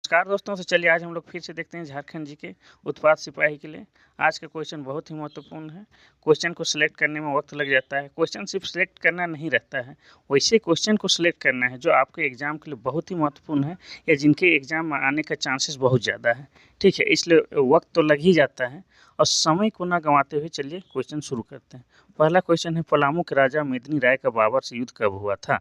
नमस्कार दोस्तों। तो चलिए आज हम लोग फिर से देखते हैं झारखंड जी के उत्पाद सिपाही के लिए। आज का क्वेश्चन बहुत ही महत्वपूर्ण है। क्वेश्चन को सिलेक्ट करने में वक्त लग जाता है। क्वेश्चन सिर्फ सिलेक्ट करना नहीं रहता है, वैसे क्वेश्चन को सिलेक्ट करना है जो आपके एग्जाम के लिए बहुत ही महत्वपूर्ण है या जिनके एग्जाम में आने का चांसेस बहुत ज़्यादा है। ठीक है, इसलिए वक्त तो लग ही जाता है और समय को ना गंवाते हुए चलिए क्वेश्चन शुरू करते हैं। पहला क्वेश्चन है, पलामू के राजा मेदिनी राय का बाबर से युद्ध कब हुआ था?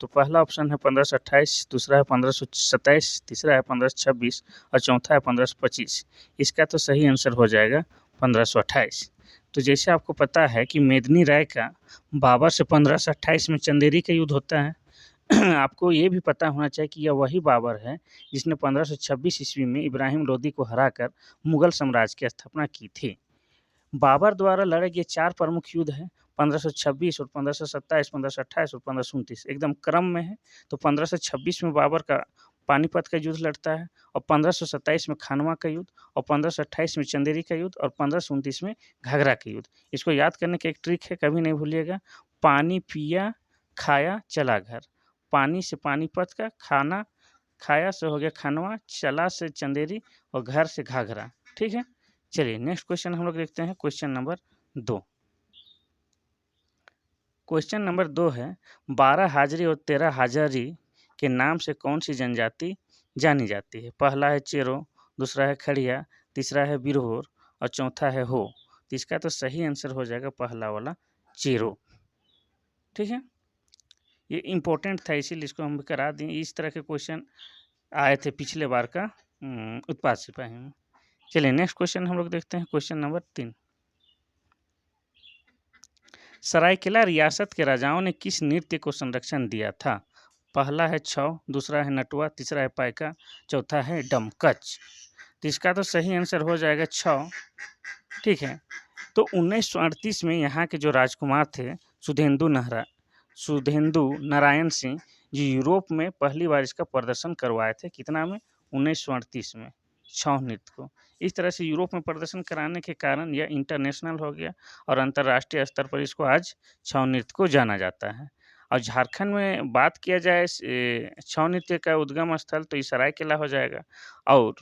तो पहला ऑप्शन है 1528, दूसरा है 1527, तीसरा है 1526 और चौथा है 1525। इसका तो सही आंसर हो जाएगा 1528। तो जैसे आपको पता है कि मेदिनी राय का बाबर से 1528 में चंदेरी का युद्ध होता है। आपको ये भी पता होना चाहिए कि यह वही बाबर है जिसने 1526 ईस्वी में इब्राहिम लोदी को हराकर मुगल साम्राज्य की स्थापना की थी। बाबर द्वारा लड़े गए 4 प्रमुख युद्ध हैं, 1526 और 1527, 1528 और 1529 एकदम क्रम में है। तो 1526 में बाबर का पानीपत का युद्ध लड़ता है और 1527 में खानवा का युद्ध और 1528 में चंदेरी का युद्ध और 1529 में घाघरा का युद्ध। इसको याद करने की एक ट्रिक है, कभी नहीं भूलिएगा। पानी पिया, खाया, चला घर। पानी से पानीपत का, खाना खाया से हो गया खानवा, चला से चंदेरी और घर से घाघरा। ठीक है, चलिए नेक्स्ट क्वेश्चन हम लोग देखते हैं। Question number 2। क्वेश्चन नंबर 2 है, 12 हाजरी और 13 हाजरी के नाम से कौन सी जनजाति जानी जाती है? पहला है चेरो, दूसरा है खड़िया, तीसरा है बिरहोर और चौथा है हो। तो इसका तो सही आंसर हो जाएगा पहला वाला चेरो। ठीक है, ये इम्पोर्टेंट था इसीलिए इसको हम करा दें। इस तरह के क्वेश्चन आए थे पिछले बार का उत्पाद सिपाही में। चलिए नेक्स्ट क्वेश्चन हम लोग देखते हैं। Question number 3। सरायकेला रियासत के राजाओं ने किस नृत्य को संरक्षण दिया था? पहला है छौ, दूसरा है नटुआ, तीसरा है पाइका, चौथा है डमकच। तो इसका तो सही आंसर हो जाएगा छौ। ठीक है, तो 1938 में यहाँ के जो राजकुमार थे सुधेंदु नारायण सिंह जी यूरोप में पहली बार इसका प्रदर्शन करवाए थे। कितना में? 1938 में छौ नृत्य को। इस तरह से यूरोप में प्रदर्शन कराने के कारण यह इंटरनेशनल हो गया और अंतर्राष्ट्रीय स्तर पर इसको आज छौ नृत्य को जाना जाता है। और झारखंड में बात किया जाए छौ नृत्य का उद्गम स्थल तो ये सरायकेला हो जाएगा और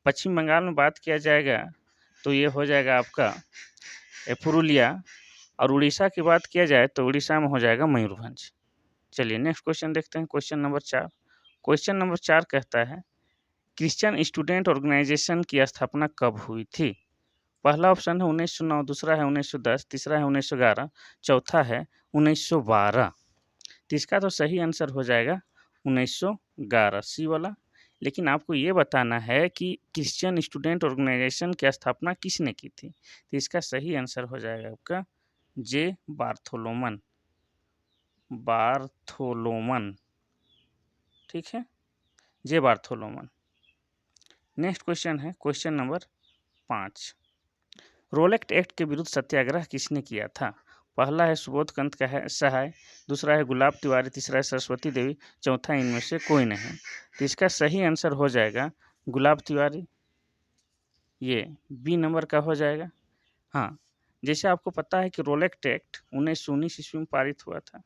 पश्चिम बंगाल में बात किया जाएगा तो ये हो जाएगा आपका पुरुलिया और उड़ीसा की बात किया जाए तो उड़ीसा में हो जाएगा मयूरभंज। चलिए नेक्स्ट क्वेश्चन देखते हैं। Question number 4। क्वेश्चन नंबर 4 कहता है, क्रिश्चियन स्टूडेंट ऑर्गेनाइजेशन की स्थापना कब हुई थी? पहला ऑप्शन है 1909, दूसरा है 1910, तीसरा है 1911, चौथा है 1912। तो इसका तो सही आंसर हो जाएगा 1911 सी वाला। लेकिन आपको ये बताना है कि क्रिश्चियन स्टूडेंट ऑर्गेनाइजेशन की स्थापना किसने की थी? तो इसका सही आंसर हो जाएगा आपका जे बार्थोलोमन। बार्थोलोमन, ठीक है, जे बार्थोलोमन। नेक्स्ट क्वेश्चन है क्वेश्चन नंबर 5। रोलेक्ट एक्ट के विरुद्ध सत्याग्रह किसने किया था? पहला है सुबोध कंत का है सहाय, दूसरा है गुलाब तिवारी, तीसरा है सरस्वती देवी, चौथा इनमें से कोई नहीं। तो इसका सही आंसर हो जाएगा गुलाब तिवारी। ये बी नंबर का हो जाएगा। हाँ, जैसे आपको पता है कि रोलेक्ट एक्ट 1919 ईस्वी में पारित हुआ था।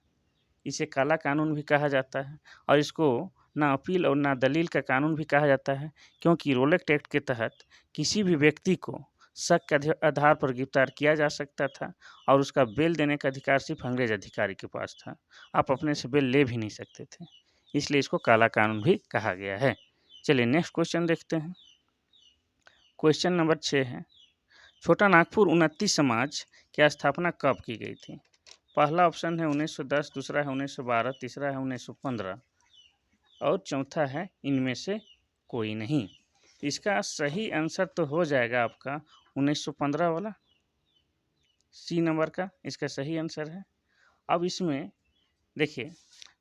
इसे काला कानून भी कहा जाता है और इसको ना अपील और ना दलील का कानून भी कहा जाता है, क्योंकि रोलेक्ट एक्ट के तहत किसी भी व्यक्ति को शक के आधार पर गिरफ्तार किया जा सकता था और उसका बेल देने का अधिकार सिर्फ अंग्रेज अधिकारी के पास था। आप अपने से बेल ले भी नहीं सकते थे, इसलिए इसको काला कानून भी कहा गया है। चलिए नेक्स्ट क्वेश्चन देखते हैं। क्वेश्चन नंबर 6 है, छोटा नागपुर उन्नति समाज की स्थापना कब की गई थी? पहला ऑप्शन है 1910, दूसरा है 1912, तीसरा है 1915 और चौथा है इनमें से कोई नहीं। इसका सही आंसर तो हो जाएगा आपका 1915 वाला, सी नंबर का इसका सही आंसर है। अब इसमें देखिए,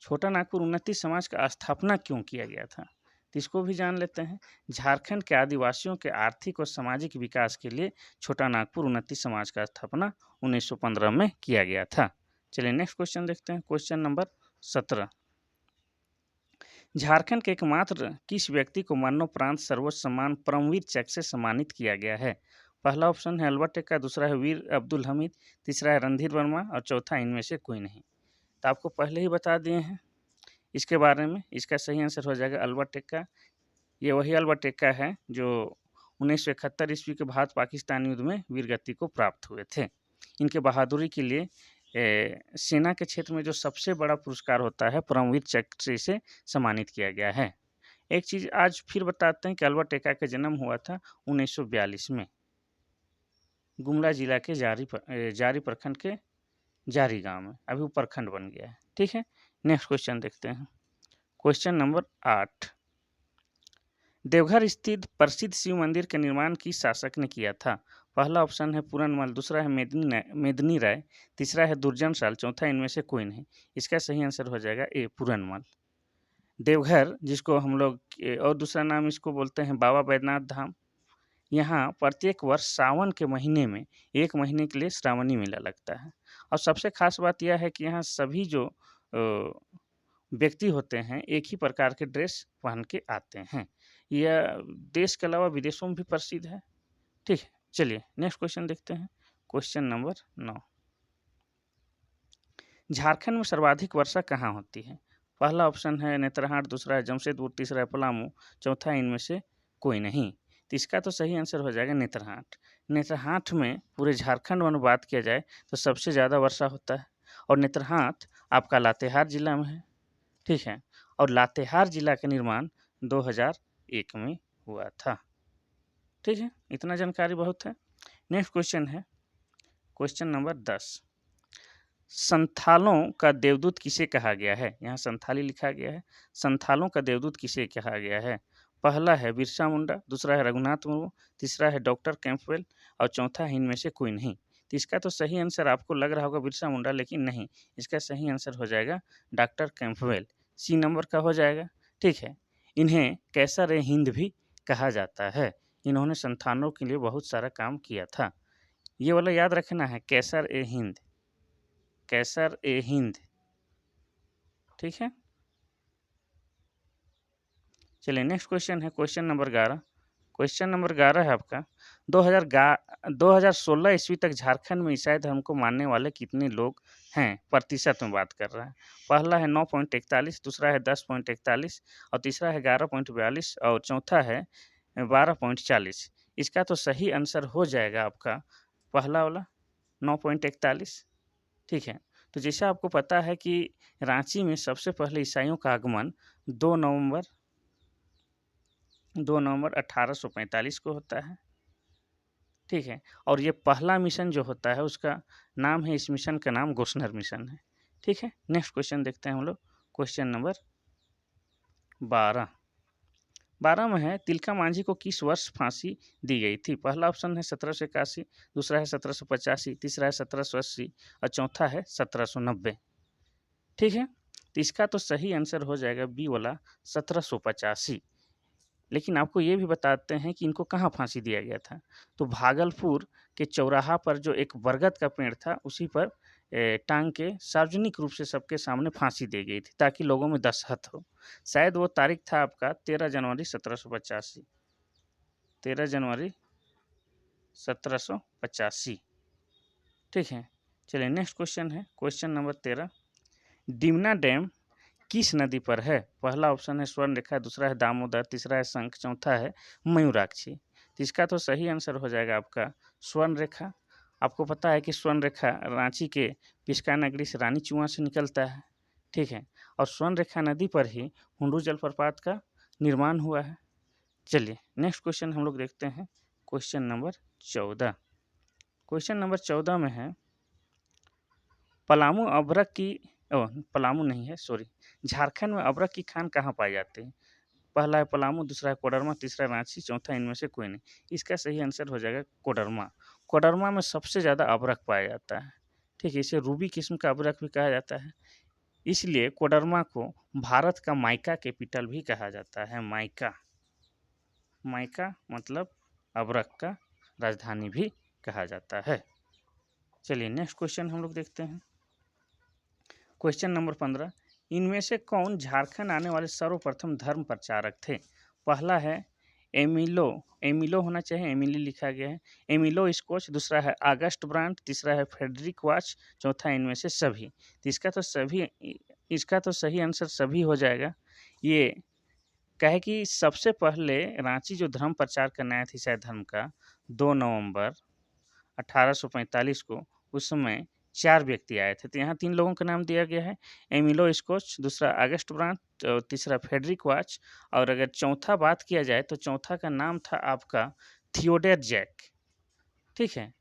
छोटा नागपुर उन्नति समाज का स्थापना क्यों किया गया था, तो इसको भी जान लेते हैं। झारखंड के आदिवासियों के आर्थिक और सामाजिक विकास के लिए छोटा नागपुर उन्नति समाज का स्थापना 1915 में किया गया था। चलिए नेक्स्ट क्वेश्चन देखते हैं। Question number 17। झारखंड के एकमात्र किस व्यक्ति को मरणोपरांत सर्वोच्च सम्मान परमवीर चक्र से सम्मानित किया गया है? पहला ऑप्शन है अल्बर्ट एक्का, दूसरा है वीर अब्दुल हमीद, तीसरा है रणधीर वर्मा और चौथा इनमें से कोई नहीं। तो आपको पहले ही बता दिए हैं इसके बारे में। इसका सही आंसर हो जाएगा अल्बर्ट एक्का। ये वही अल्बर्ट एक्का है जो 1971 ईस्वी के भारत पाकिस्तान युद्ध में वीरगति को प्राप्त हुए थे। इनके बहादुरी के लिए सेना के क्षेत्र में जो सबसे बड़ा पुरस्कार होता है परमवीर चक्र से इसे सम्मानित किया गया है। एक चीज़ आज फिर बताते हैं कि अल्बर्ट एक्का का जन्म हुआ था 1942 में गुमला जिला के जारी प्रखंड के जारी गांव में। अभी वो प्रखंड बन गया है। ठीक है, नेक्स्ट क्वेश्चन देखते हैं। क्वेश्चन नंबर 8, देवघर स्थित प्रसिद्ध शिव मंदिर के निर्माण किस शासक ने किया था? पहला ऑप्शन है पूरनमल, दूसरा है मेदिनी राय, तीसरा है दुर्जन साल, चौथा इनमें से कोई नहीं। इसका सही आंसर हो जाएगा ए पूरनमल। देवघर जिसको हम लोग और दूसरा नाम इसको बोलते हैं बाबा बैद्यनाथ धाम, यहाँ प्रत्येक वर्ष सावन के महीने में 1 महीने के लिए श्रावणी मेला लगता है। और सबसे खास बात यह है कि यहाँ सभी जो व्यक्ति होते हैं एक ही प्रकार के ड्रेस पहन के आते हैं। यह देश के अलावा विदेशों में भी प्रसिद्ध है। ठीक है, चलिए नेक्स्ट क्वेश्चन देखते हैं। क्वेश्चन नंबर 9, झारखंड में सर्वाधिक वर्षा कहाँ होती है? पहला ऑप्शन है नेतरहाट, दूसरा है जमशेदपुर, तीसरा है पलामू, चौथा इनमें से कोई नहीं। तो इसका तो सही आंसर हो जाएगा नेतरहाट। नेतरहाट में पूरे झारखंड में बात किया जाए तो सबसे ज़्यादा वर्षा होता है और नेतरहाट आपका लातेहार जिला में है। ठीक है, और लातेहार जिला का निर्माण 2001 में हुआ था। ठीक है, इतना जानकारी बहुत है। नेक्स्ट क्वेश्चन है क्वेश्चन नंबर 10, संथालों का देवदूत किसे कहा गया है? यहाँ संथाली लिखा गया है। संथालों का देवदूत किसे कहा गया है? पहला है बिरसा मुंडा, दूसरा है रघुनाथ मुर्मू, तीसरा है डॉक्टर कैंपवेल और चौथा है इनमें से कोई नहीं। तो इसका तो सही आंसर आपको लग रहा होगा बिरसा मुंडा, लेकिन नहीं, इसका सही आंसर हो जाएगा डॉक्टर कैंपवेल। सी नंबर का हो जाएगा। ठीक है, इन्हें कैसर ए हिंद भी कहा जाता है। इन्होंने संथालों के लिए बहुत सारा काम किया था। ये वाला याद रखना है, कैसर ए हिंद, कैसर ए हिंद। ठीक है, चलिए नेक्स्ट क्वेश्चन है क्वेश्चन नंबर 11। क्वेश्चन नंबर 11 है आपका 2016 ईस्वी तक झारखंड में ईसाई धर्म को मानने वाले कितने लोग हैं? प्रतिशत में बात कर रहा है। पहला है 9.41, दूसरा है 10.41 और तीसरा है 11.42 और चौथा है 12.40। इसका तो सही आंसर हो जाएगा आपका पहला वाला 9.41। ठीक है, तो जैसा आपको पता है कि रांची में सबसे पहले ईसाइयों का आगमन 2 नवंबर 1845 को होता है। ठीक है, और ये पहला मिशन जो होता है उसका नाम है, इस मिशन का नाम गोस्नर मिशन है। ठीक है, नेक्स्ट क्वेश्चन देखते हैं हम लोग। क्वेश्चन नंबर 12 में है तिलका मांझी को किस वर्ष फांसी दी गई थी? पहला ऑप्शन है 1781, दूसरा है 1785, तीसरा है 1780 और चौथा है 1790। ठीक है, तो इसका तो सही आंसर हो जाएगा बी वाला 1785। लेकिन आपको ये भी बताते हैं कि इनको कहाँ फांसी दिया गया था। तो भागलपुर के चौराहा पर जो एक बरगद का पेड़ था उसी पर टांग के सार्वजनिक रूप से सबके सामने फांसी दी गई थी ताकि लोगों में दशहत हो। शायद वो तारीख था आपका 13 जनवरी 1785, 13 जनवरी 1785। ठीक है, चलिए नेक्स्ट क्वेश्चन है क्वेश्चन नंबर 13, डिमना डैम किस नदी पर है? पहला ऑप्शन है स्वर्णरेखा, दूसरा है दामोदर, तीसरा है शंख, चौथा है मयूराक्षी। तो इसका तो सही आंसर हो जाएगा आपका स्वर्णरेखा। आपको पता है कि स्वर्णरेखा रांची के पिस्का नगरी से रानीचुआ से निकलता है। ठीक है, और स्वर्णरेखा नदी पर ही हुंडू जलप्रपात का निर्माण हुआ है। चलिए नेक्स्ट क्वेश्चन हम लोग देखते हैं क्वेश्चन नंबर 14। क्वेश्चन नंबर 14 में है पलामू अभ्रक की पलामू नहीं है, सॉरी, झारखंड में अभ्रक की खान कहाँ पाई जाती है? पहला है पलामू, दूसरा है कोडरमा, तीसरा रांची, चौथा इनमें से कोई नहीं। इसका सही आंसर हो जाएगा कोडरमा। कोडरमा में सबसे ज़्यादा अभ्रक पाया जाता है। ठीक है, इसे रूबी किस्म का अभ्रक भी कहा जाता है। इसलिए कोडरमा को भारत का माइका कैपिटल भी कहा जाता है। माइका, माइका मतलब अभ्रक का राजधानी भी कहा जाता है। चलिए नेक्स्ट क्वेश्चन हम लोग देखते हैं क्वेश्चन नंबर 15, इनमें से कौन झारखंड आने वाले सर्वप्रथम धर्म प्रचारक थे? पहला है एमिलो, एमिलो होना चाहिए, एमिली लिखा गया है, एमिलो स्कॉच, दूसरा है अगस्ट ब्रांड, तीसरा है फ्रेडरिक वाच, चौथा इनमें से सभी। तो इसका तो सही आंसर सभी हो जाएगा। ये क्या है कि सबसे पहले रांची जो धर्म प्रचार करने आए थे ईसाई धर्म का 2 नवंबर 1845 को, उस समय 4 व्यक्ति आए थे। तो यहाँ 3 लोगों का नाम दिया गया है, एमिलो स्कॉच, दूसरा अगस्ट ब्रांट और तीसरा फ्रेडरिक वाच, और अगर चौथा बात किया जाए तो चौथा का नाम था आपका थियोडर जैक, ठीक है।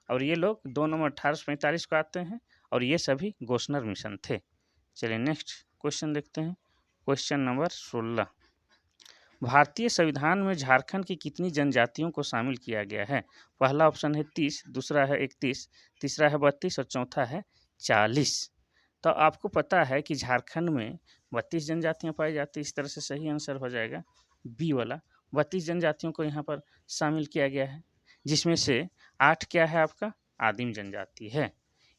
और ये लोग 2 नवंबर 1845 को आते हैं और ये सभी गोस्नर मिशन थे। चलिए नेक्स्ट क्वेश्चन देखते हैं। क्वेश्चन नंबर 16, भारतीय संविधान में झारखंड की कितनी जनजातियों को शामिल किया गया है? पहला ऑप्शन है 30, दूसरा है 31, तीसरा है 32 और चौथा है 40। तो आपको पता है कि झारखंड में 32 जनजातियां पाई जाती हैं, इस तरह से सही आंसर हो जाएगा बी वाला। 32 जनजातियों को यहाँ पर शामिल किया गया है, जिसमें से 8 क्या है आपका आदिम जनजाति है,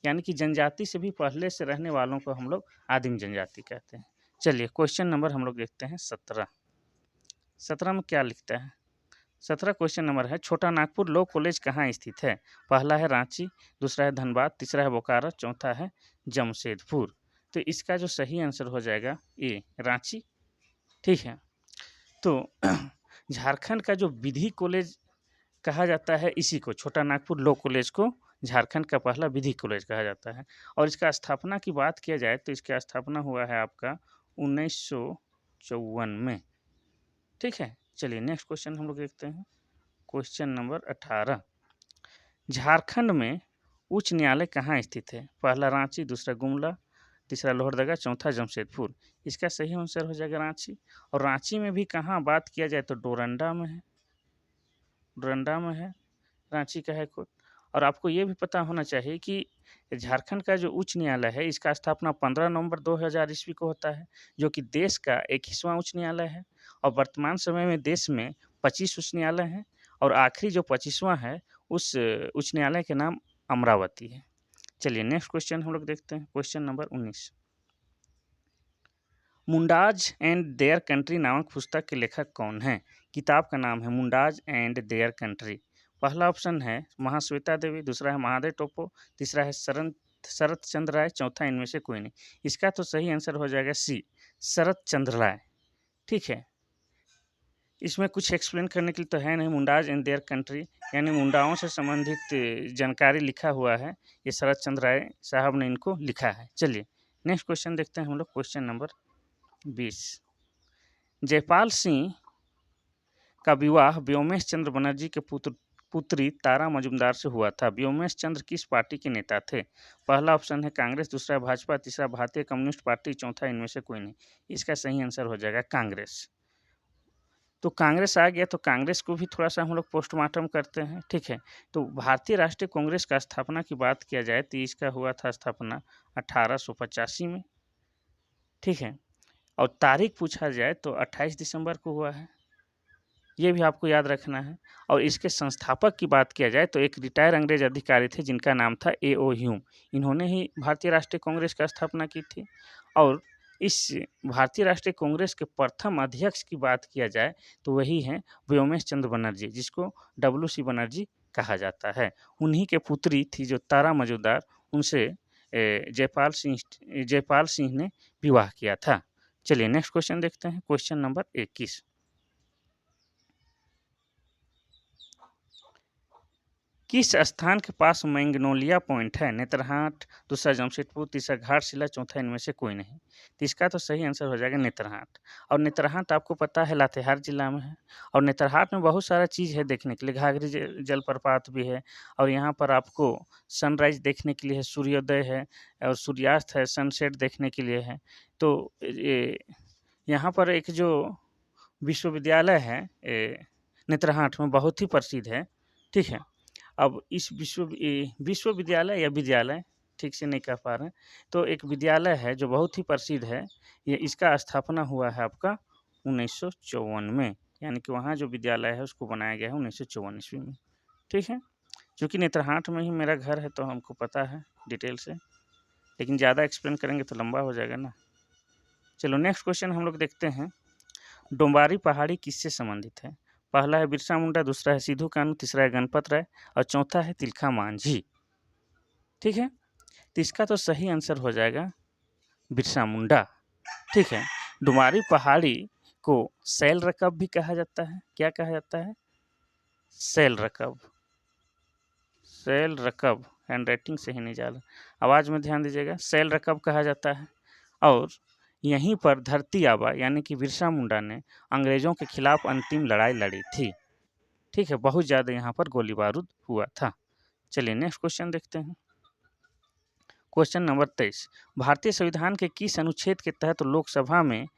यानी कि जनजाति से भी पहले से रहने वालों को हम लोग आदिम जनजाति कहते हैं। चलिए क्वेश्चन नंबर हम लोग देखते हैं 17। 17 में क्या लिखता है? 17 क्वेश्चन नंबर है, छोटा नागपुर लॉ कॉलेज कहाँ स्थित है? पहला है रांची, दूसरा है धनबाद, तीसरा है बोकारो, चौथा है जमशेदपुर। तो इसका जो सही आंसर हो जाएगा ए रांची, ठीक है। तो झारखंड का जो विधि कॉलेज कहा जाता है, इसी को छोटा नागपुर लॉ कॉलेज को झारखंड का पहला विधि कॉलेज कहा जाता है। और इसका स्थापना की बात किया जाए तो इसका स्थापना हुआ है आपका 1954 में, ठीक है। चलिए नेक्स्ट क्वेश्चन हम लोग देखते हैं। क्वेश्चन नंबर 18, झारखंड में उच्च न्यायालय कहाँ स्थित है? पहला रांची, दूसरा गुमला, तीसरा लोहरदगा, चौथा जमशेदपुर। इसका सही आंसर हो जाएगा रांची। और रांची में भी कहाँ बात किया जाए तो डोरंडा में है, डोरंडा में है रांची का हाई कोर्ट। और आपको ये भी पता होना चाहिए कि झारखंड का जो उच्च न्यायालय है, इसका स्थापना 15 नवंबर 2000 ईस्वी को होता है, जो कि देश का 21वां उच्च न्यायालय है। और वर्तमान समय में देश में 25 उच्च न्यायालय हैं, और आखिरी जो 25वां है उस उच्च न्यायालय के नाम अमरावती है। चलिए नेक्स्ट क्वेश्चन हम लोग देखते हैं। Question number 19, Mundas and their country नामक पुस्तक के लेखक कौन हैं? किताब का नाम है मुंडाज एंड देयर कंट्री। पहला ऑप्शन है महाश्वेता देवी, दूसरा है महादेव टोप्पो, तीसरा है शरत चंद्र राय, चौथा इनमें से कोई नहीं। इसका तो सही आंसर हो जाएगा सी शरत चंद्र राय, ठीक है। इसमें कुछ एक्सप्लेन करने के लिए तो है नहीं, मुंडाज एंड देयर कंट्री यानी मुंडाओं से संबंधित जानकारी लिखा हुआ है, ये शरत चंद्र राय साहब ने इनको लिखा है। चलिए नेक्स्ट क्वेश्चन देखते हैं हम लोग। क्वेश्चन नंबर 20, जयपाल सिंह का विवाह व्योमेश चंद्र बनर्जी के पुत्री तारा मजुमदार से हुआ था। व्योमेश चंद्र किस पार्टी के नेता थे? पहला ऑप्शन है कांग्रेस, दूसरा भाजपा, तीसरा भारतीय कम्युनिस्ट पार्टी, चौथा इनमें से कोई नहीं। इसका सही आंसर हो जाएगा कांग्रेस। तो कांग्रेस आ गया, तो कांग्रेस को भी थोड़ा सा हम लोग पोस्टमार्टम करते हैं, ठीक है। तो भारतीय राष्ट्रीय कांग्रेस का स्थापना की बात किया जाए तो इसका हुआ था स्थापना 1885 में, ठीक है। और तारीख पूछा जाए तो 28 दिसंबर को हुआ है, ये भी आपको याद रखना है। और इसके संस्थापक की बात किया जाए तो एक रिटायर अंग्रेज अधिकारी थे जिनका नाम था ए.ओ. ह्यूम, इन्होंने ही भारतीय राष्ट्रीय कांग्रेस का स्थापना की थी। और इस भारतीय राष्ट्रीय कांग्रेस के प्रथम अध्यक्ष की बात किया जाए तो वही हैं व्योमेश चंद्र बनर्जी, जिसको डब्ल्यू.सी. बनर्जी कहा जाता है। उन्हीं के पुत्री थी जो तारा मजुमदार, उनसे जयपाल सिंह ने विवाह किया था। चलिए नेक्स्ट क्वेश्चन देखते हैं। क्वेश्चन नंबर 21, किस स्थान के पास मैग्नोलिया पॉइंट है? नेतरहाट, दूसरा जमशेदपुर, तीसरा घाटशिला, चौथा इनमें से कोई नहीं। तो इसका तो सही आंसर हो जाएगा नेतरहाट। और नेतरहाट आपको पता है लातेहार जिला में है। और नेतरहाट में बहुत सारा चीज़ है देखने के लिए, घाघरी जलप्रपात भी है, और यहाँ पर आपको सनराइज देखने के लिए है, सूर्योदय है, और सूर्यास्त है, सनसेट देखने के लिए है। तो यहाँ पर एक जो विश्वविद्यालय है नेतरहाट में बहुत ही प्रसिद्ध है, ठीक है। अब इस विश्वविद्यालय या विद्यालय ठीक से नहीं कह पा रहे हैं, तो एक विद्यालय है जो बहुत ही प्रसिद्ध है, ये इसका स्थापना हुआ है आपका 1954 में, यानी कि वहाँ जो विद्यालय है उसको बनाया गया है 1954 ईस्वी में, ठीक है। चूँकि नेतरहाट में ही मेरा घर है तो हमको पता है डिटेल से, लेकिन ज़्यादा एक्सप्लेन करेंगे तो लंबा हो जाएगा ना। चलो नेक्स्ट क्वेश्चन हम लोग देखते हैं। डोंबारी पहाड़ी किससे संबंधित है? पहला है बिरसा मुंडा, दूसरा है सिद्धू कान्हू, तीसरा है गणपत राय और चौथा है तिलका मांझी, ठीक है। तो इसका तो सही आंसर हो जाएगा बिरसा मुंडा, ठीक है। डोंबारी पहाड़ी को सेल रकब भी कहा जाता है। क्या कहा जाता है? सेल रकब। सेल रकब, हैंडराइटिंग सही नहीं जा रहा, आवाज़ में ध्यान दीजिएगा। सेल रकब कहा जाता है। और यहीं पर धरती आबा यानी कि बिरसा मुंडा ने अंग्रेज़ों के खिलाफ अंतिम लड़ाई लड़ी थी। ठीक है, बहुत ज़्यादा यहाँ पर गोली बारूद हुआ था। चलिए नेक्स्ट क्वेश्चन देखते हैं। क्वेश्चन नंबर 23, भारतीय संविधान के किस अनुच्छेद के तहत लोकसभा में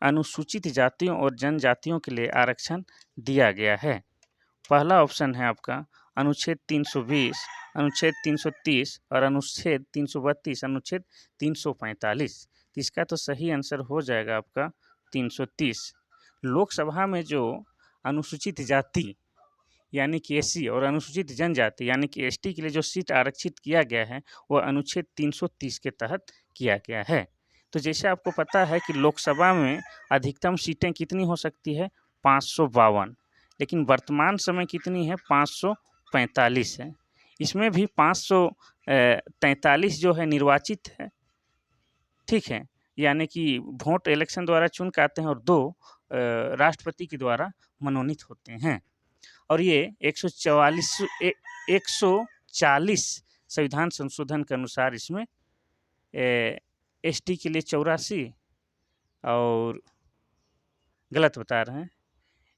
अनुसूचित जातियों और जनजातियों के लिए आरक्षण दिया गया है? पहला ऑप्शन है आपका अनुच्छेद 320, अनुच्छेद 330 और अनुच्छेद 332, अनुच्छेद 345। तो इसका तो सही आंसर हो जाएगा आपका 330। लोकसभा में जो अनुसूचित जाति यानी कि एससी और अनुसूचित जनजाति यानी कि एसटी के लिए जो सीट आरक्षित किया गया है वो अनुच्छेद 330 के तहत किया गया है। तो जैसे आपको पता है कि लोकसभा में अधिकतम सीटें कितनी हो सकती है? 552, लेकिन वर्तमान समय कितनी है? 545 है। इसमें भी 543 जो है निर्वाचित है। ठीक है, यानी कि वोट इलेक्शन द्वारा चुन के आते हैं और 2 राष्ट्रपति के द्वारा मनोनीत होते हैं। और ये 140 संविधान संशोधन के अनुसार इसमें एसटी के लिए 84 और गलत बता रहे हैं,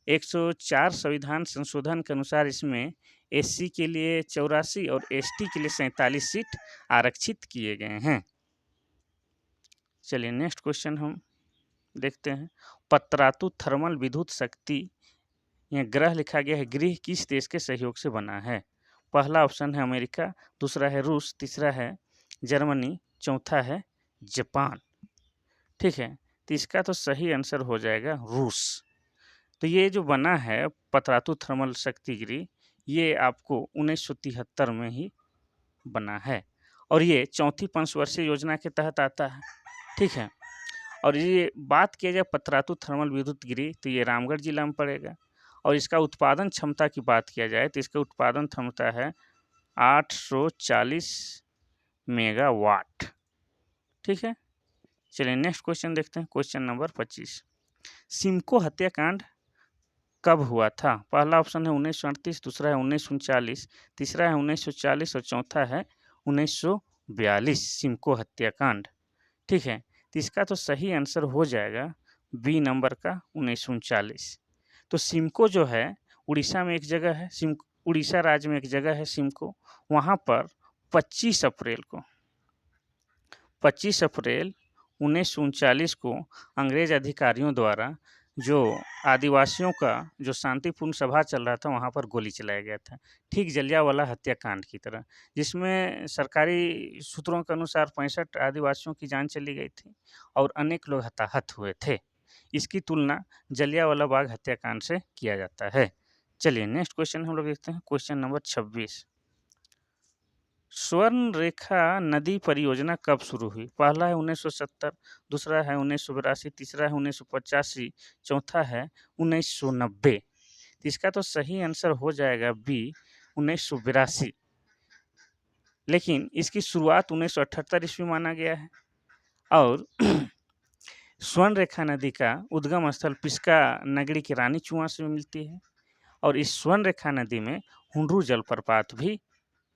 104 संविधान संशोधन के अनुसार इसमें एससी के लिए 84 और एसटी के लिए 47 सीट आरक्षित किए गए हैं। चलिए नेक्स्ट क्वेश्चन हम देखते हैं। पतरातु थर्मल विद्युत शक्ति यह ग्रह लिखा गया है, गृह किस देश के सहयोग से बना है? पहला ऑप्शन है अमेरिका, दूसरा है रूस, तीसरा है जर्मनी, चौथा है जापान। ठीक है, तो इसका तो सही आंसर हो जाएगा रूस। तो ये जो बना है पतरातु थर्मल शक्ति गृह, ये आपको 1973 में ही बना है और ये चौथी पंचवर्षीय योजना के तहत आता है। ठीक है, और ये बात किया जाए पतरातु थर्मल विद्युत गृह तो ये रामगढ़ जिला में पड़ेगा और इसका उत्पादन क्षमता की बात किया जाए तो इसका उत्पादन क्षमता है 840 मेगावाट। ठीक है, चलिए नेक्स्ट क्वेश्चन देखते हैं। क्वेश्चन नंबर 25, सिमको हत्याकांड कब हुआ था? पहला ऑप्शन है 1938, दूसरा है 1939, तीसरा है 1940 और चौथा है 1942 सिमको हत्याकांड। ठीक है, तो इसका तो सही आंसर हो जाएगा बी नंबर का 1939। तो सिमको जो है उड़ीसा में एक जगह है, उड़ीसा राज्य में एक जगह है सिमको, वहाँ पर 25 अप्रैल 1939 को अंग्रेज अधिकारियों द्वारा जो आदिवासियों का जो शांतिपूर्ण सभा चल रहा था वहाँ पर गोली चलाया गया था, ठीक जलियांवाला हत्याकांड की तरह, जिसमें सरकारी सूत्रों के अनुसार 65 आदिवासियों की जान चली गई थी और अनेक लोग हताहत हुए थे। इसकी तुलना जलियांवाला बाग हत्याकांड से किया जाता है। चलिए नेक्स्ट क्वेश्चन हम लोग देखते हैं। क्वेश्चन नंबर 26, स्वर्ण रेखा नदी परियोजना कब शुरू हुई? पहला है 1970, दूसरा है 1982, तीसरा है 1985, चौथा है 1990। इसका तो सही आंसर हो जाएगा बी 1982, लेकिन इसकी शुरुआत 1978 ईस्वी माना गया है और स्वर्ण रेखा नदी का उद्गम स्थल पिस्का नगरी की रानी चुआ से मिलती है और इस स्वर्ण रेखा नदी में हुंड्रू जलप्रपात भी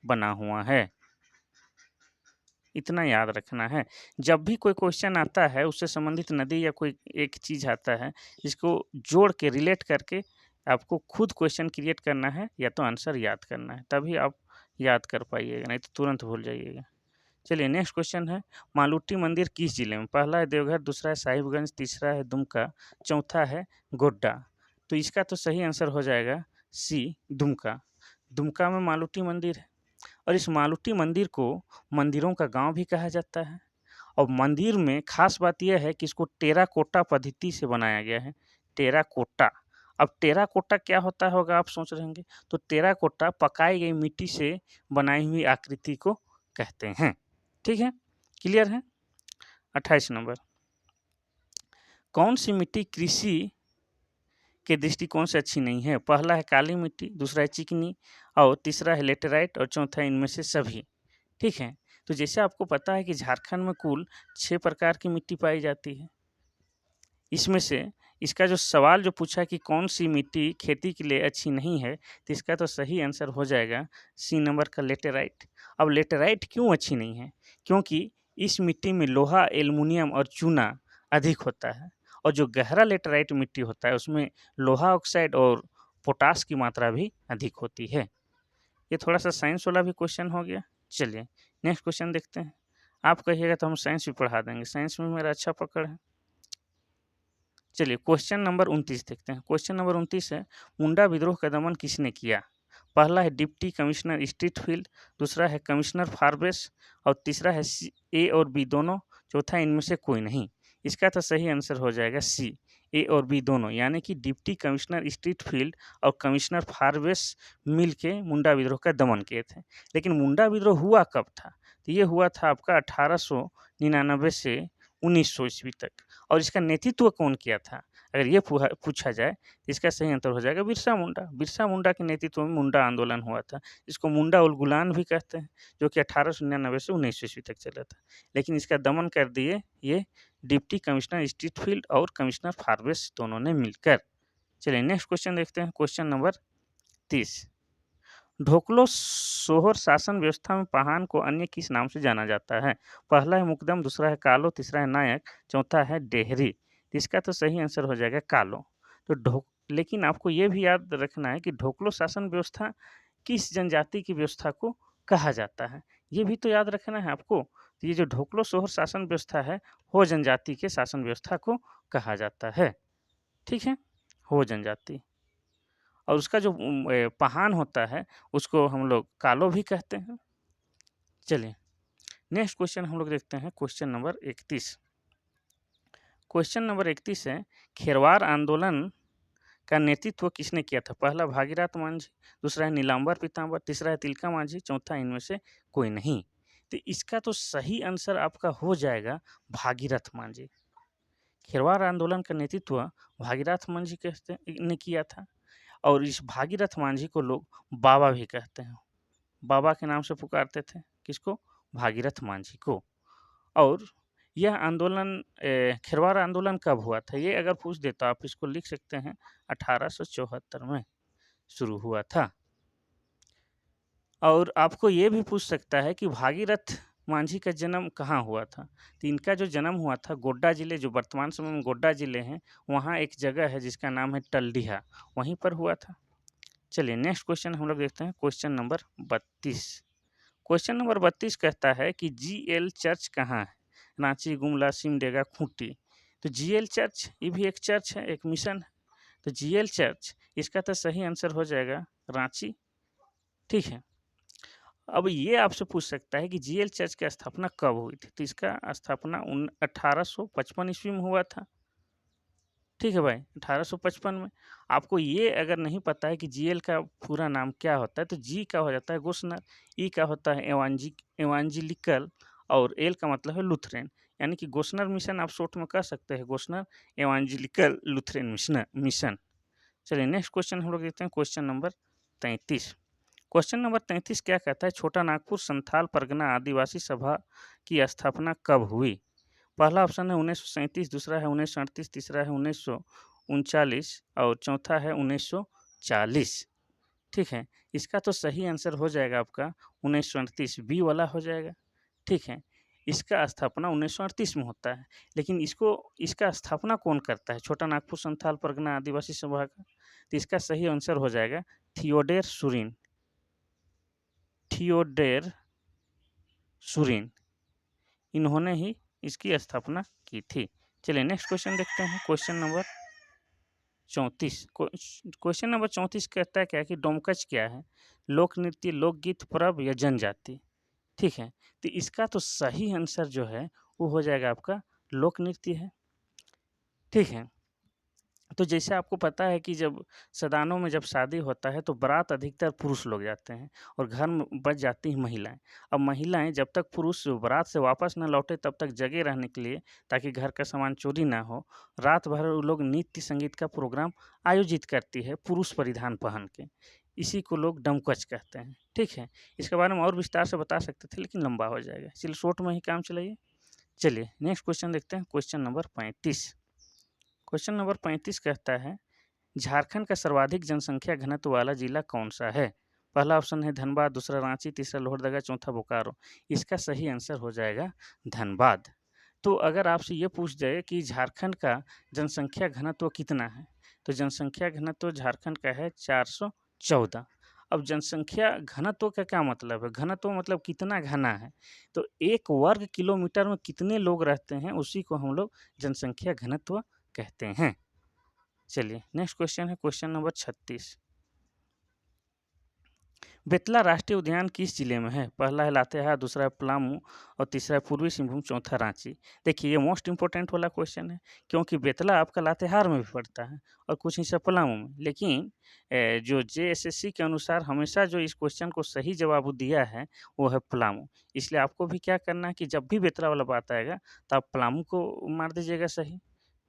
बना हुआ है। इतना याद रखना है, जब भी कोई क्वेश्चन आता है उससे संबंधित नदी या कोई एक चीज़ आता है, इसको जोड़ के रिलेट करके आपको खुद क्वेश्चन क्रिएट करना है या तो आंसर याद करना है, तभी आप याद कर पाइएगा, नहीं तो तुरंत भूल जाइएगा। चलिए नेक्स्ट क्वेश्चन है, मालूटी मंदिर किस जिले में? पहला है देवघर, दूसरा है साहिबगंज, तीसरा है दुमका, चौथा है गोड्डा। तो इसका तो सही आंसर हो जाएगा सी दुमका। दुमका में मालूटी मंदिर है और इस मालूटी मंदिर को मंदिरों का गांव भी कहा जाता है और मंदिर में खास बात यह है कि इसको टेराकोटा पद्धति से बनाया गया है। टेराकोटा, अब टेराकोटा क्या होता होगा आप सोच रहे होंगे, तो टेराकोटा पकाई गई मिट्टी से बनाई हुई आकृति को कहते हैं। ठीक है, क्लियर है। 28 नंबर, कौन सी मिट्टी कृषि के दृष्टिकोण से अच्छी नहीं है? पहला है काली मिट्टी, दूसरा है चिकनी और तीसरा है लेटेराइट और चौथा इनमें से सभी। ठीक है, तो जैसे आपको पता है कि झारखंड में कुल 6 प्रकार की मिट्टी पाई जाती है, इसमें से इसका जो सवाल जो पूछा कि कौन सी मिट्टी खेती के लिए अच्छी नहीं है, तो इसका तो सही आंसर हो जाएगा सी नंबर का लेटेराइट। अब लेटेराइट क्यों अच्छी नहीं है? क्योंकि इस मिट्टी में लोहा, एल्युमिनियम और चूना अधिक होता है, और जो गहरा लेटेराइट मिट्टी होता है उसमें लोहा ऑक्साइड और पोटास की मात्रा भी अधिक होती है। ये थोड़ा-सा साइंस वाला भी क्वेश्चन हो गया। चलिए नेक्स्ट क्वेश्चन देखते हैं। आप कहिएगा तो हम साइंस भी पढ़ा देंगे, साइंस में मेरा अच्छा पकड़ है। चलिए क्वेश्चन नंबर 29 देखते हैं। क्वेश्चन नंबर 29 है, मुंडा विद्रोह का दमन किसने किया? पहला है डिप्टी कमिश्नर स्ट्रीटफील्ड, दूसरा है कमिश्नर फारबेस और तीसरा है सी ए और बी दोनों, चौथा इनमें से कोई नहीं। इसका तो सही आंसर हो जाएगा सी, ए और बी दोनों, यानी कि डिप्टी कमिश्नर स्ट्रीटफील्ड और कमिश्नर फारबेस मिल के मुंडा विद्रोह का दमन किए थे। लेकिन मुंडा विद्रोह हुआ कब था? तो ये हुआ था आपका 1899 से 1900 ईस्वी तक। और इसका नेतृत्व कौन किया था? अगर ये पूछा जाए तो इसका सही उत्तर हो जाएगा बिरसा मुंडा। बिरसा मुंडा के नेतृत्व में मुंडा आंदोलन हुआ था। इसको मुंडा उल गुलान भी कहते हैं, जो कि 1899 से 1900 ईस्वी तक चला था। लेकिन इसका दमन कर दिए ये डिप्टी कमिश्नर स्ट्रीटफील्ड और कमिश्नर फारबेस दोनों ने मिलकर। चलिए नेक्स्ट क्वेश्चन देखते हैं। क्वेश्चन नंबर 30, ढोकलो सोहर शासन व्यवस्था में पाहान को अन्य किस नाम से जाना जाता है? पहला है मुकदम, दूसरा है कालो, तीसरा है नायक, चौथा है डेहरी। इसका तो सही आंसर हो जाएगा कालो। तो लेकिन आपको ये भी याद रखना है कि ढोकलो शासन व्यवस्था किस जनजाति की व्यवस्था को कहा जाता है, ये भी तो याद रखना है आपको। तो ये जो ढोकलो सोहर शासन व्यवस्था है, हो जनजाति के शासन व्यवस्था को कहा जाता है। ठीक है, हो जनजाति। और उसका जो पहान होता है उसको हम लोग कालो भी कहते हैं। चलिए नेक्स्ट क्वेश्चन हम लोग देखते हैं। Question number 31। क्वेश्चन नंबर 31 है, खेरवार आंदोलन का नेतृत्व किसने किया था? पहला भागीरथ मांझी, दूसरा है नीलांबर पीताम्बर, तीसरा है तिलका मांझी, चौथा इनमें से कोई नहीं। तो इसका तो सही आंसर आपका हो जाएगा भागीरथ मांझी। खेरवार आंदोलन का नेतृत्व भागीरथ मांझी ने किया था। और इस भागीरथ मांझी को लोग बाबा भी कहते हैं। बाबा के नाम से पुकारते थे किसको? भागीरथ मांझी को। और यह आंदोलन खेरवार आंदोलन कब हुआ था? ये अगर पूछ दे तो आप इसको लिख सकते हैं 1874 में शुरू हुआ था। और आपको ये भी पूछ सकता है कि भागीरथ मांझी का जन्म कहाँ हुआ था? तो इनका जो जन्म हुआ था गोड्डा जिले, जो वर्तमान समय में गोड्डा जिले हैं, वहाँ एक जगह है जिसका नाम है टलडीहा, वहीं पर हुआ था। चलिए नेक्स्ट क्वेश्चन हम लोग देखते हैं। Question number 32। क्वेश्चन नंबर 32 कहता है कि जीएल चर्च कहाँ है? रांची, गुमला, सिमडेगा, खूंटी। तो जीएल चर्च ये भी एक चर्च है, एक मिशन है। तो जीएल चर्च इसका तो सही आंसर हो जाएगा रांची। ठीक है, अब ये आपसे पूछ सकता है कि जीएल चर्च की स्थापना कब हुई थी? तो इसका स्थापना 1855 ईस्वी में हुआ था। ठीक है भाई, 1855 में। आपको ये अगर नहीं पता है कि जीएल का पूरा नाम क्या होता है, तो जी का हो जाता है गोस्नर, ई का होता है एवांजिलिकल और एल का मतलब है लुथरेन, यानी कि गोस्नर मिशन आप शॉर्ट में कह सकते हैं, गोस्नर एवांजिलिकल लुथरेन मिशन। चलिए नेक्स्ट क्वेश्चन हम लोग देखते हैं। Question number 33। क्वेश्चन नंबर 33 क्या कहता है? छोटा नागपुर संथाल परगना आदिवासी सभा की स्थापना कब हुई? पहला ऑप्शन है 1937, दूसरा है 1938, तीसरा है 1939 और चौथा है 1940। ठीक है, इसका तो सही आंसर हो जाएगा आपका 1938, बी वाला हो जाएगा। ठीक है, इसका स्थापना 1938 में होता है। लेकिन इसका स्थापना कौन करता है, छोटा नागपुर संथाल परगना आदिवासी सभा का? तो इसका सही आंसर हो जाएगा थियोडेर सुरीन। थियोडेर सुरीन, इन्होंने ही इसकी स्थापना की थी। चलिए नेक्स्ट क्वेश्चन देखते हैं। Question number 34। क्वेश्चन नंबर 34 कहता है क्या कि डोमकच क्या है? लोक नृत्य, लोकगीत, पर्व या जनजाति? ठीक है, तो इसका तो सही आंसर जो है वो हो जाएगा आपका लोक नृत्य है। ठीक है, तो जैसे आपको पता है कि जब सदानों में जब शादी होता है तो बारात अधिकतर पुरुष लोग जाते हैं और घर में बच जाती हैं महिलाएं। अब महिलाएं जब तक पुरुष बारात से वापस न लौटे तब तक जगे रहने के लिए, ताकि घर का सामान चोरी ना हो, रात भर वो लोग नृत्य संगीत का प्रोग्राम आयोजित करती है पुरुष परिधान पहन के। इसी को लोग डमकच कहते हैं। ठीक है, इसके बारे में और विस्तार से बता सकते थे लेकिन लंबा हो जाएगा, इसलिए शॉर्ट में ही काम चलाइए। चलिए नेक्स्ट क्वेश्चन देखते हैं। Question number 35। क्वेश्चन नंबर 35 कहता है झारखंड का सर्वाधिक जनसंख्या घनत्व वाला जिला कौन सा है? पहला ऑप्शन है धनबाद, दूसरा रांची, तीसरा लोहरदगा, चौथा बोकारो। इसका सही आंसर हो जाएगा धनबाद। तो अगर आपसे ये पूछ जाए कि झारखंड का जनसंख्या घनत्व कितना है, तो जनसंख्या घनत्व झारखंड का है 414। अब जनसंख्या घनत्व का क्या मतलब है? घनत्व मतलब कितना घना है, तो 1 वर्ग किलोमीटर में कितने लोग रहते हैं, उसी को हम लोग जनसंख्या घनत्व कहते हैं। चलिए नेक्स्ट क्वेश्चन है क्वेश्चन नंबर 36। बेतला राष्ट्रीय उद्यान किस जिले में है? पहला है लातेहार, दूसरा है पलामू और तीसरा है पूर्वी सिंहभूम, चौथा रांची। देखिए ये मोस्ट इंपॉर्टेंट वाला क्वेश्चन है, क्योंकि बेतला आपका लातेहार में भी पड़ता है और कुछ हिस्सा पलामू में, लेकिन जो जेएसएससी के अनुसार हमेशा जो इस क्वेश्चन को सही जवाब दिया है वो है पलामू। इसलिए आपको भी क्या करना है कि जब भी बेतला वाला बात आएगा तो आप पलामू को मार दीजिएगा सही,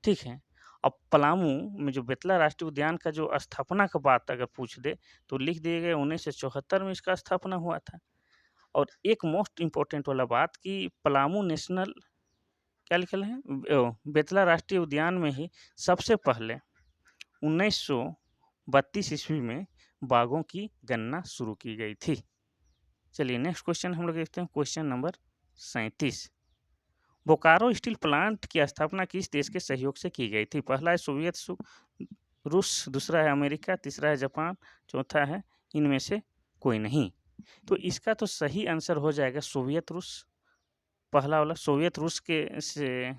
ठीक है। अब पलामू में जो बेतला राष्ट्रीय उद्यान का जो स्थापना का बात अगर पूछ दे तो लिख दिए गए 1974 में इसका स्थापना हुआ था। और एक मोस्ट इम्पोर्टेंट वाला बात कि पलामू नेशनल क्या लिखल है बेतला राष्ट्रीय उद्यान में ही सबसे पहले 1932 ईस्वी में बाघों की गणना शुरू की गई थी। चलिए नेक्स्ट क्वेश्चन हम लोग देखते हैं question number 37। Bokaro steel plant की स्थापना किस देश के सहयोग से की गई थी? पहला है रूस, दूसरा है अमेरिका, तीसरा है जापान, चौथा है इनमें से कोई नहीं। तो इसका तो सही आंसर हो जाएगा सोवियत रूस। पहला वाला सोवियत रूस के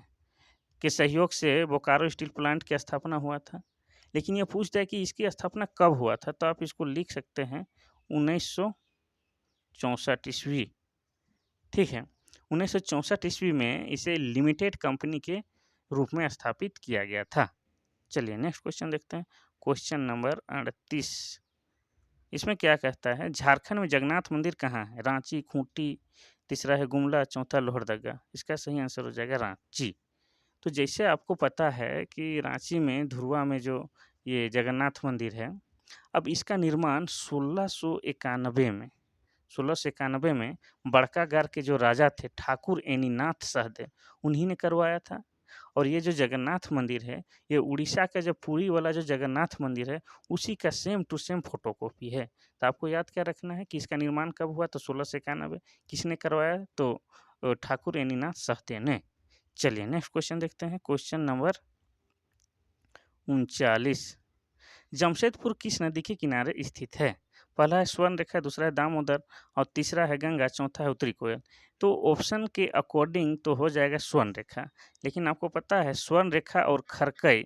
सहयोग से बोकारो स्टील प्लांट की स्थापना हुआ था। लेकिन ये पूछता है कि इसकी स्थापना कब हुआ था, तो आप इसको लिख सकते हैं 1964 ईस्वी, ठीक है। 1964 ईस्वी में इसे लिमिटेड कंपनी के रूप में स्थापित किया गया था। चलिए नेक्स्ट क्वेश्चन देखते हैं क्वेश्चन नंबर 38। इसमें क्या कहता है झारखंड में जगन्नाथ मंदिर कहाँ है? रांची, खूंटी, तीसरा है गुमला, चौथा लोहरदगा। इसका सही आंसर हो जाएगा रांची। तो जैसे आपको पता है कि रांची में धुरवा में जो ये जगन्नाथ मंदिर है, अब इसका निर्माण 1691 में बड़कागार के जो राजा थे ठाकुर एनीनाथ सहदेव, उन्हीं ने करवाया था। और ये जो जगन्नाथ मंदिर है, ये उड़ीसा का जो पुरी वाला जो जगन्नाथ मंदिर है, उसी का सेम टू सेम फोटोकॉपी है। तो आपको याद क्या रखना है कि इसका निर्माण कब हुआ, तो 1691। किसने करवाया, तो ठाकुर एनीनाथ सहदेव ने। चलिए नेक्स्ट क्वेश्चन देखते हैं क्वेश्चन नंबर 39। जमशेदपुर किस नदी के किनारे स्थित है? पहला है स्वर्ण रेखा, दूसरा है दामोदर और तीसरा है गंगा, चौथा है उत्तरी कोयल। तो ऑप्शन के अकॉर्डिंग तो हो जाएगा स्वर्ण रेखा, लेकिन आपको पता है स्वर्ण रेखा और खरकई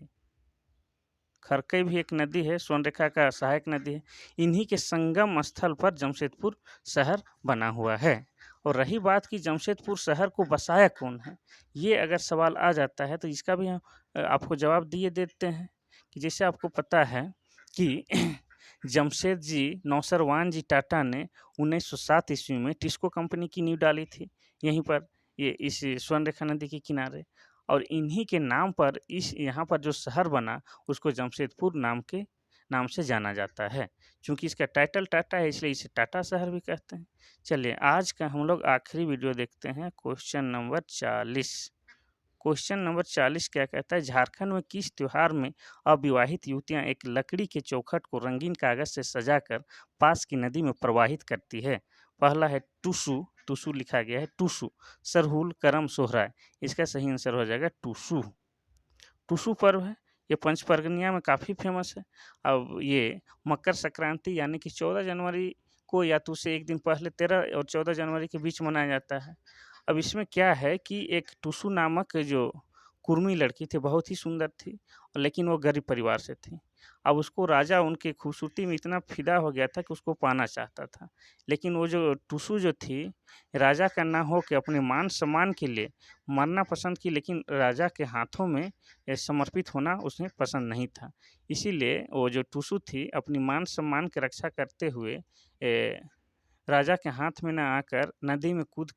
खरकई भी एक नदी है, स्वर्ण रेखा का सहायक नदी है। इन्हीं के संगम स्थल पर जमशेदपुर शहर बना हुआ है। और रही बात कि जमशेदपुर शहर को बसाया कौन है, ये अगर सवाल आ जाता है तो इसका भी हम आपको जवाब दिए देते हैं कि जैसे आपको पता है कि जमशेद जी नौसरवान जी टाटा ने 1907 ईस्वी में टिस्को कंपनी की नींव डाली थी यहीं पर, ये इस स्वर्ण रेखा नदी के किनारे। और इन्हीं के नाम पर इस यहाँ पर जो शहर बना उसको जमशेदपुर नाम से जाना जाता है। चूँकि इसका टाइटल टाटा है इसलिए इसे टाटा शहर भी कहते हैं। चलिए आज का हम लोग आखिरी वीडियो देखते हैं क्वेश्चन नंबर 40। क्वेश्चन नंबर 40 क्या कहता है झारखंड में किस त्योहार में अविवाहित युवतियां एक लकड़ी के चौखट को रंगीन कागज से सजाकर पास की नदी में प्रवाहित करती है? पहला है टुसु, टुसु लिखा गया है टुसु, सरहुल, करम, सोहराय। इसका सही आंसर हो जाएगा टुसु। टुसु पर्व है, ये पंचपरगनिया में काफ़ी फेमस है। अब ये मकर संक्रांति यानी कि 14 जनवरी को या तो उससे एक दिन पहले 13 और 14 जनवरी के बीच मनाया जाता है। अब इसमें क्या है कि एक टुसु नामक जो कुर्मी लड़की थी, बहुत ही सुंदर थी, लेकिन वो गरीब परिवार से थी। अब उसको राजा उनकी खूबसूरती में इतना फ़िदा हो गया था कि उसको पाना चाहता था। लेकिन वो जो टुसु जो थी, राजा का ना हो के अपने मान-सम्मान के लिए मरना पसंद की, लेकिन राजा के हाथों में समर्पित होना उसे पसंद नहीं था। इसीलिए वो जो टुसु थी, अपनी मान-सम्मान की रक्षा करते हुए राजा के हाथ में ना आकर नदी में कूद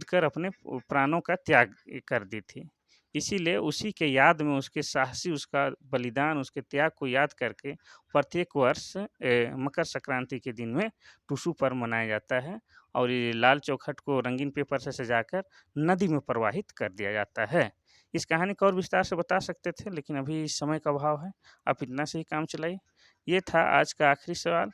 कर अपने प्राणों का त्याग कर दी थी। इसीलिए उसी के याद में उसके साहसी उसका बलिदान, उसके त्याग को याद करके प्रत्येक वर्ष मकर संक्रांति के दिन में टुसु पर्व मनाया जाता है और ये लाल चौखट को रंगीन पेपर से सजाकर नदी में प्रवाहित कर दिया जाता है। इस कहानी को और विस्तार से बता सकते थे, लेकिन अभी समय का अभाव है। आप इतना से ही काम चलाइए। ये था आज का आखिरी सवाल,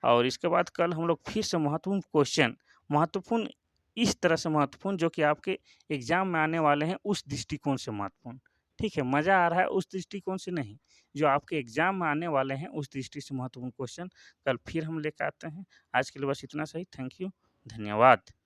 और इसके बाद कल हम लोग फिर से महत्वपूर्ण क्वेश्चन, महत्वपूर्ण इस तरह से महत्वपूर्ण जो कि आपके एग्जाम में आने वाले हैं, उस दृष्टिकोण से महत्वपूर्ण। ठीक है, मज़ा आ रहा है उस दृष्टिकोण से नहीं, जो आपके एग्जाम में आने वाले हैं उस दृष्टि से महत्वपूर्ण क्वेश्चन कल फिर हम लेकर आते हैं। आज के लिए बस इतना सही। थैंक यू, धन्यवाद।